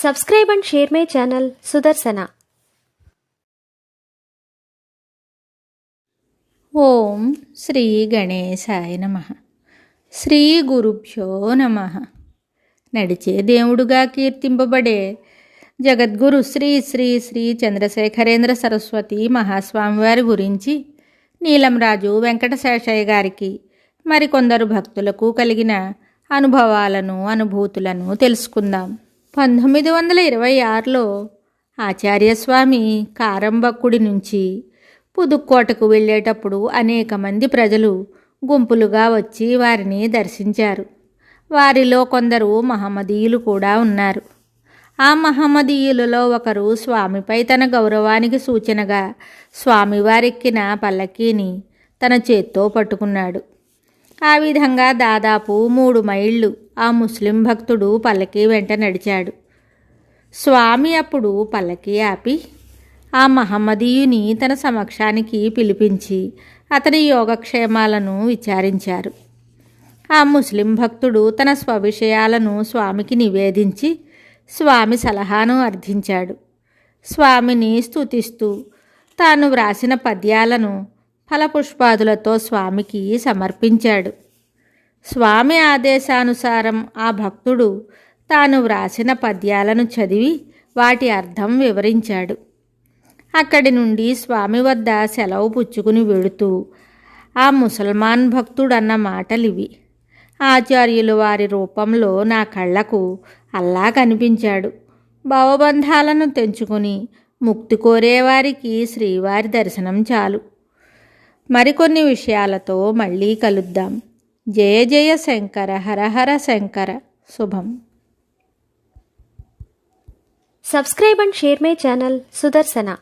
Subscribe and share my channel Sudarsana. ఓం శ్రీ గణేశాయ నమః. శ్రీ గురుభ్యో నమః. నడిచే దేవుడుగా కీర్తింపబడే జగద్గురు శ్రీ శ్రీ శ్రీ చంద్రశేఖరేంద్ర సరస్వతి మహాస్వామివారి గురించి నీలంరాజు వెంకటశేషయ్య గారికి మరికొందరు భక్తులకు కలిగిన అనుభవాలను అనుభూతులను తెలుసుకుందాం. 1926లో ఆచార్యస్వామి కారంబక్కుడి నుంచి పుదుక్కోటకు వెళ్ళేటప్పుడు అనేక మంది ప్రజలు గుంపులుగా వచ్చి వారిని దర్శించారు. వారిలో కొందరు మహమ్మదీయులు కూడా ఉన్నారు. ఆ మహమ్మదీయులలో ఒకరు స్వామిపై తన గౌరవానికి సూచనగా స్వామివారెక్కిన పల్లకీని తన చేత్తో పట్టుకున్నాడు. ఆ విధంగా దాదాపు 3 మైళ్ళు ఆ ముస్లిం భక్తుడు పల్లకీ వెంట నడిచాడు. స్వామి అప్పుడు పల్లకీ ఆపి ఆ మహమ్మదీయుని తన సమక్షానికి పిలిపించి అతని యోగక్షేమాలను విచారించారు. ఆ ముస్లిం భక్తుడు తన స్వవిషయాలను స్వామికి నివేదించి స్వామి సలహాను అర్థించాడు. స్వామిని స్తుతిస్తూ తాను వ్రాసిన పద్యాలను ఫలపుష్పాదులతో స్వామికి సమర్పించాడు. స్వామి ఆదేశానుసారం ఆ భక్తుడు తాను వ్రాసిన పద్యాలను చదివి వాటి అర్థం వివరించాడు. అక్కడి నుండి స్వామి వద్ద సెలవు పుచ్చుకుని వెడుతూ ఆ ముసల్మాన్ భక్తుడన్న మాటలివి: ఆచార్యులు వారి రూపంలో నా కళ్ళకు అల్లా కనిపించాడు. భవబంధాలను తెంచుకుని ముక్తి కోరేవారికి శ్రీవారి దర్శనం చాలు. మరికొన్ని విషయాలతో మళ్ళీ కలుద్దాం. జయ జయ శంకర, హర హర శంకర. శుభం. Subscribe and share my channel Sudarsana.